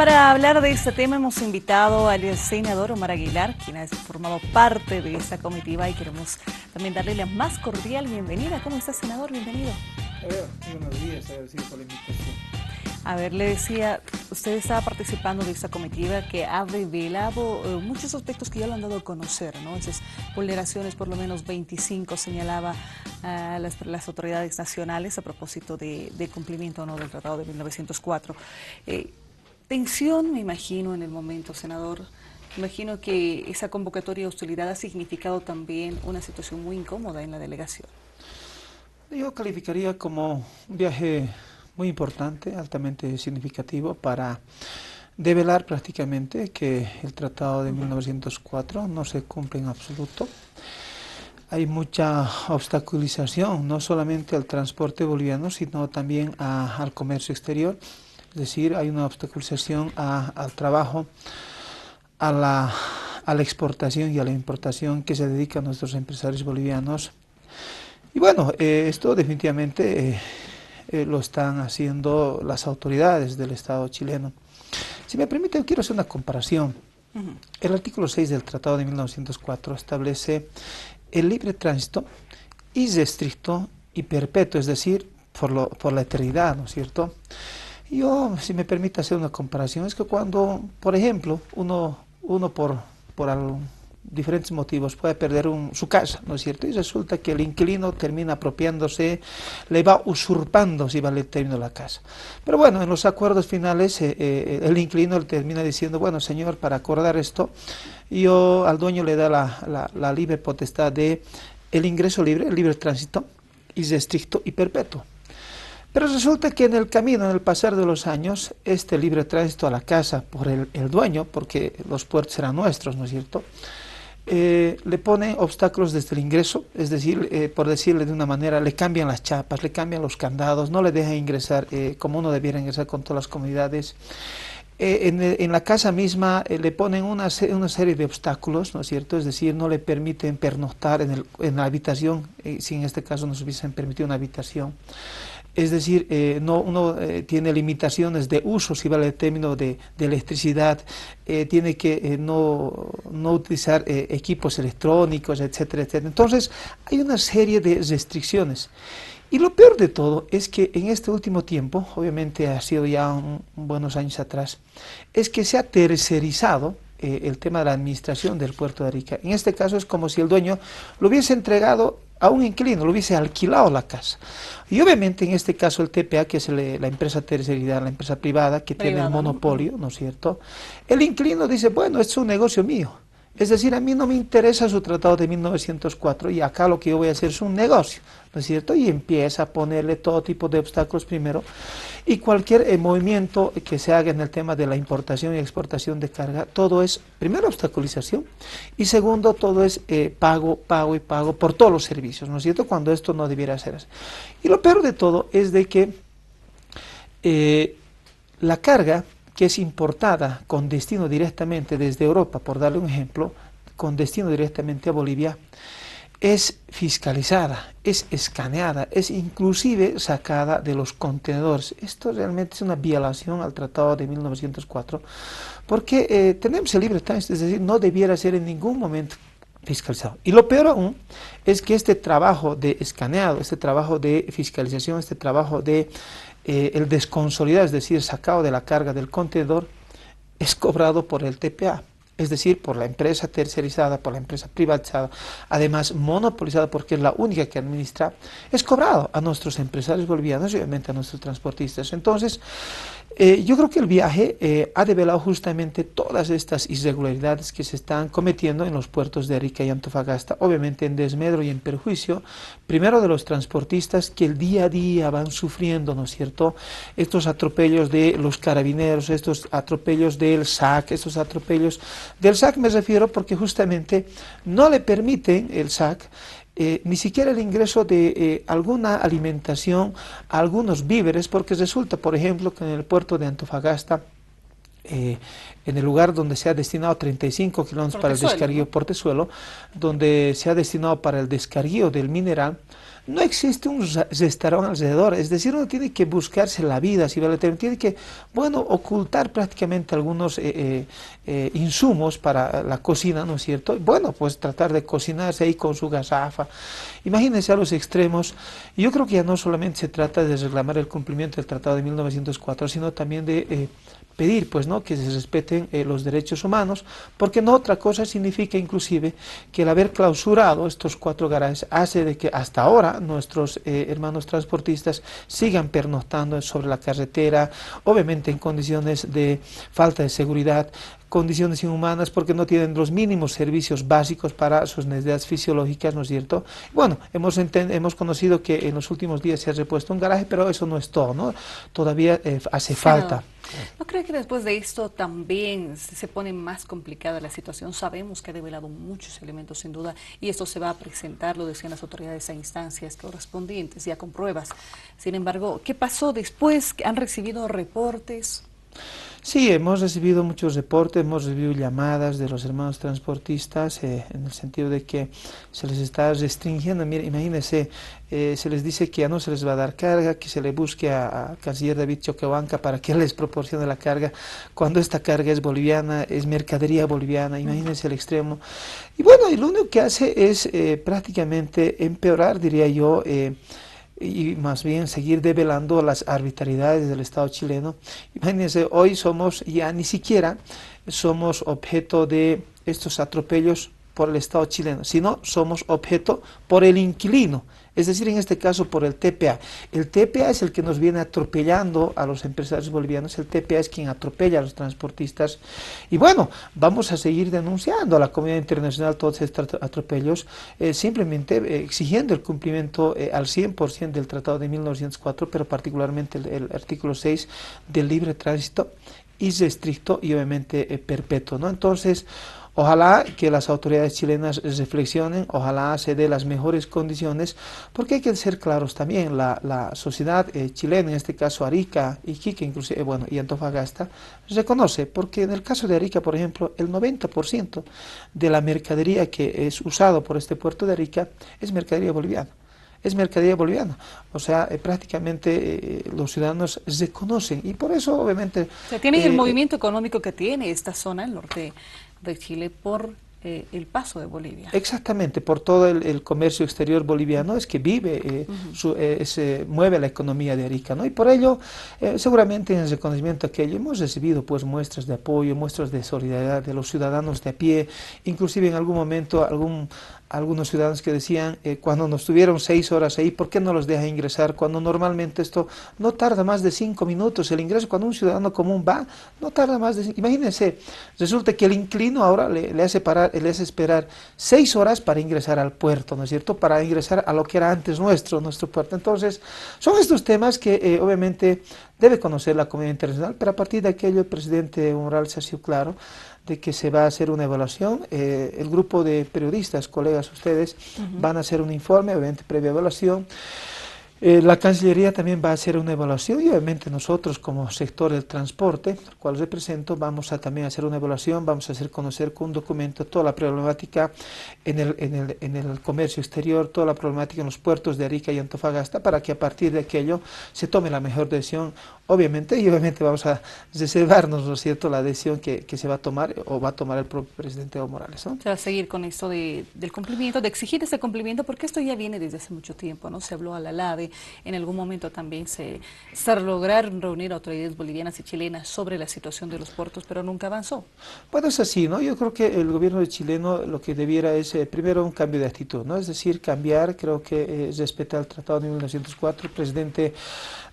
Para hablar de este tema hemos invitado al senador Omar Aguilar, quien ha formado parte de esta comitiva, y queremos también darle la más cordial bienvenida. ¿Cómo está, senador? Bienvenido. Buenos días, agradecido por la invitación. A ver, le decía, usted estaba participando de esta comitiva que ha revelado muchos aspectos que ya lo han dado a conocer, ¿no? Esas vulneraciones, por lo menos 25, señalaba las autoridades nacionales a propósito de cumplimiento o no del Tratado de 1904. Tensión, me imagino, en el momento, senador. Me imagino que esa convocatoria de hostilidad ha significado también una situación muy incómoda en la delegación. Yo calificaría como un viaje muy importante, altamente significativo para develar prácticamente que el Tratado de 1904 no se cumple en absoluto. Hay mucha obstaculización, no solamente al transporte boliviano, sino también al comercio exterior. Es decir, hay una obstaculización al trabajo, a la exportación y a la importación que se dedican nuestros empresarios bolivianos. Y bueno, esto definitivamente lo están haciendo las autoridades del Estado chileno. Si me permiten, quiero hacer una comparación. El artículo 6 del Tratado de 1904 establece el libre tránsito irrestricto y perpetuo, es decir, por la eternidad, ¿no es cierto? Yo, si me permite hacer una comparación, es que cuando, por ejemplo, uno por diferentes motivos puede perder su casa, ¿no es cierto? Y resulta que el inquilino termina apropiándose, le va usurpando, si vale el término, la casa. Pero bueno, en los acuerdos finales el inquilino le termina diciendo, bueno, señor, para acordar esto, yo al dueño le da la libre potestad de el ingreso libre, el libre tránsito, irrestricto y perpetuo. Pero resulta que en el camino, en el pasar de los años, este libre tránsito a la casa por el dueño, porque los puertos eran nuestros, ¿no es cierto?, le pone obstáculos desde el ingreso, es decir, por decirle de una manera, le cambian las chapas, le cambian los candados, no le dejan ingresar como uno debiera ingresar con todas las comunidades. En la casa misma le ponen una serie de obstáculos, ¿no es cierto? Es decir, no le permiten pernoctar en la habitación, si en este caso nos hubiesen permitido una habitación. Es decir, uno tiene limitaciones de uso, si vale el término, de electricidad, tiene que no utilizar equipos electrónicos, etcétera, etcétera. Entonces, hay una serie de restricciones. Y lo peor de todo es que en este último tiempo, obviamente ha sido ya buenos años atrás, es que se ha tercerizado el tema de la administración del puerto de Arica. En este caso es como si el dueño lo hubiese entregado a un inquilino, lo hubiese alquilado la casa. Y obviamente en este caso el TPA, que es la empresa tercerizada, la empresa privada que tiene el monopolio, ¿no es cierto? El inquilino dice, bueno, esto es un negocio mío. Es decir, a mí no me interesa su tratado de 1904 y acá lo que yo voy a hacer es un negocio, ¿no es cierto? Y empieza a ponerle todo tipo de obstáculos primero, y cualquier movimiento que se haga en el tema de la importación y exportación de carga, todo es, primero, obstaculización, y segundo, todo es pago y pago por todos los servicios, ¿no es cierto?, cuando esto no debiera ser así. Y lo peor de todo es de que la carga que es importada con destino directamente desde Europa, por darle un ejemplo, con destino directamente a Bolivia, es fiscalizada, es escaneada, es inclusive sacada de los contenedores. Esto realmente es una violación al Tratado de 1904, porque tenemos el libre tránsito, es decir, no debiera ser en ningún momento fiscalizado. Y lo peor aún es que este trabajo de escaneado, este trabajo de fiscalización, este trabajo de el desconsolidado, es decir, sacado de la carga del contenedor, es cobrado por el TPA, es decir, por la empresa tercerizada, por la empresa privatizada, además monopolizada porque es la única que administra, es cobrado a nuestros empresarios bolivianos y obviamente a nuestros transportistas. Entonces, yo creo que el viaje ha develado justamente todas estas irregularidades que se están cometiendo en los puertos de Arica y Antofagasta, obviamente en desmedro y en perjuicio, primero de los transportistas que el día a día van sufriendo, ¿no es cierto?, estos atropellos de los carabineros, estos atropellos del SAC, estos atropellos del SAC me refiero porque justamente no le permiten el SAC ni siquiera el ingreso de alguna alimentación, algunos víveres, porque resulta, por ejemplo, que en el puerto de Antofagasta en el lugar donde se ha destinado 35 kilómetros para el descarguío, ¿no? Portezuelo, donde se ha destinado para el descarguío del mineral, no existe un restaurante alrededor, es decir, uno tiene que buscarse la vida, si vale, tiene que, bueno, ocultar prácticamente algunos insumos para la cocina, ¿no es cierto? Bueno, pues tratar de cocinarse ahí con su garrafa. Imagínense a los extremos. Y yo creo que ya no solamente se trata de reclamar el cumplimiento del Tratado de 1904, sino también de pedir, pues, ¿no?, que se respeten los derechos humanos, porque no otra cosa significa inclusive que el haber clausurado estos 4 garajes hace de que hasta ahora nuestros hermanos transportistas sigan pernoctando sobre la carretera, obviamente en condiciones de falta de seguridad, condiciones inhumanas, porque no tienen los mínimos servicios básicos para sus necesidades fisiológicas, ¿no es cierto? Bueno, hemos conocido que en los últimos días se ha repuesto un garaje, pero eso no es todo, ¿no? Todavía hace falta. ¿No cree que después de esto también se pone más complicada la situación? Sabemos que ha revelado muchos elementos, sin duda, y esto se va a presentar, lo decían las autoridades a instancias correspondientes, ya con pruebas. Sin embargo, ¿qué pasó después? ¿Han recibido reportes? Sí, hemos recibido muchos reportes, hemos recibido llamadas de los hermanos transportistas en el sentido de que se les está restringiendo. Mire, imagínense, se les dice que ya no se les va a dar carga, que se le busque a canciller David Choquehuanca para que les proporcione la carga, cuando esta carga es boliviana, es mercadería boliviana, imagínense el extremo. Y bueno, y lo único que hace es prácticamente empeorar, diría yo, y más bien seguir develando las arbitrariedades del Estado chileno. Imagínense, hoy somos, ya ni siquiera somos objeto de estos atropellos por el Estado chileno, sino somos objeto por el inquilino, es decir, en este caso por el TPA. El TPA es el que nos viene atropellando a los empresarios bolivianos, el TPA es quien atropella a los transportistas, y bueno, vamos a seguir denunciando a la comunidad internacional todos estos atropellos, simplemente exigiendo el cumplimiento al 100% del Tratado de 1904, pero particularmente el artículo 6 del libre tránsito irrestricto y obviamente perpetuo, ¿no? Entonces, ojalá que las autoridades chilenas reflexionen, ojalá se dé las mejores condiciones, porque hay que ser claros también, la sociedad chilena, en este caso Arica, Iquique, inclusive, bueno, y Antofagasta, reconoce, porque en el caso de Arica, por ejemplo, el 90% de la mercadería que es usado por este puerto de Arica es mercadería boliviana. Es mercadería boliviana, o sea, prácticamente los ciudadanos reconocen, y por eso obviamente... O sea, tienen el movimiento económico que tiene esta zona, el norte de Chile, por el paso de Bolivia. Exactamente, por todo el comercio exterior boliviano es que vive, se mueve la economía de Arica, ¿no? Y por ello, seguramente en el reconocimiento aquello hemos recibido pues muestras de apoyo, muestras de solidaridad de los ciudadanos de a pie, inclusive en algún momento algunos ciudadanos que decían, cuando nos tuvieron 6 horas ahí, ¿por qué no los deja ingresar? Cuando normalmente esto no tarda más de 5 minutos, el ingreso cuando un ciudadano común va, no tarda más de 5, imagínense, resulta que el inquilino ahora le hace esperar 6 horas para ingresar al puerto, ¿no es cierto?, para ingresar a lo que era antes nuestro puerto. Entonces, son estos temas que obviamente debe conocer la comunidad internacional, pero a partir de aquello el presidente Morales ha sido claro de que se va a hacer una evaluación, el grupo de periodistas, colegas ustedes, van a hacer un informe, obviamente previa evaluación. La Cancillería también va a hacer una evaluación y obviamente nosotros como sector del transporte, al cual represento, vamos a también hacer una evaluación, vamos a hacer conocer con un documento toda la problemática en el comercio exterior, toda la problemática en los puertos de Arica y Antofagasta, para que a partir de aquello se tome la mejor decisión, obviamente, y obviamente vamos a reservarnos, ¿no es cierto?, la decisión que se va a tomar o va a tomar el propio presidente Evo Morales, ¿no? Se va a seguir con esto del cumplimiento, de exigir ese cumplimiento, porque esto ya viene desde hace mucho tiempo, ¿no? Se habló a la LADE, en algún momento también se lograron reunir autoridades bolivianas y chilenas sobre la situación de los puertos, pero nunca avanzó. Bueno, es así, ¿no? Yo creo que el gobierno chileno lo que debiera es, primero, un cambio de actitud, ¿no? Es decir, cambiar, creo que respeta el Tratado de 1904, el presidente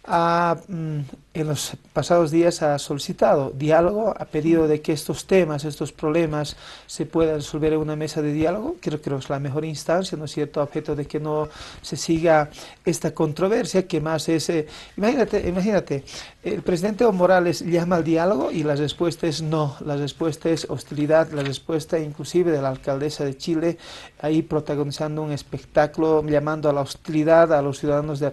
en los pasados días ha solicitado diálogo, ha pedido de que estos temas, estos problemas se puedan resolver en una mesa de diálogo, creo que es la mejor instancia, ¿no es cierto?, a objeto de que no se siga esta controversia, que más es, imagínate, el presidente Evo Morales llama al diálogo y la respuesta es no, la respuesta es hostilidad, la respuesta inclusive de la alcaldesa de Chile, ahí protagonizando un espectáculo, llamando a la hostilidad a los ciudadanos de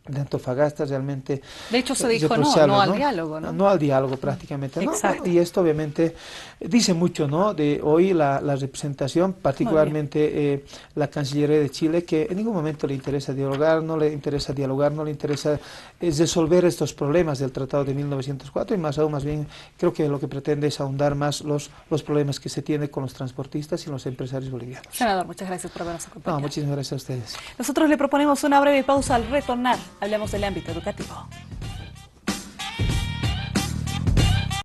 de Antofagasta realmente de hecho se dijo no al diálogo, ¿no? No al diálogo prácticamente, ¿no? Exacto. Y esto obviamente dice mucho, ¿no? De hoy la representación, particularmente la Cancillería de Chile, que en ningún momento le interesa dialogar, no le interesa resolver estos problemas del Tratado de 1904 y más aún, más bien, creo que lo que pretende es ahondar más los problemas que se tiene con los transportistas y los empresarios bolivianos. Senador, muchas gracias por habernos acompañado. No, muchísimas gracias a ustedes. Nosotros le proponemos una breve pausa. Al retornar, hablemos del ámbito educativo.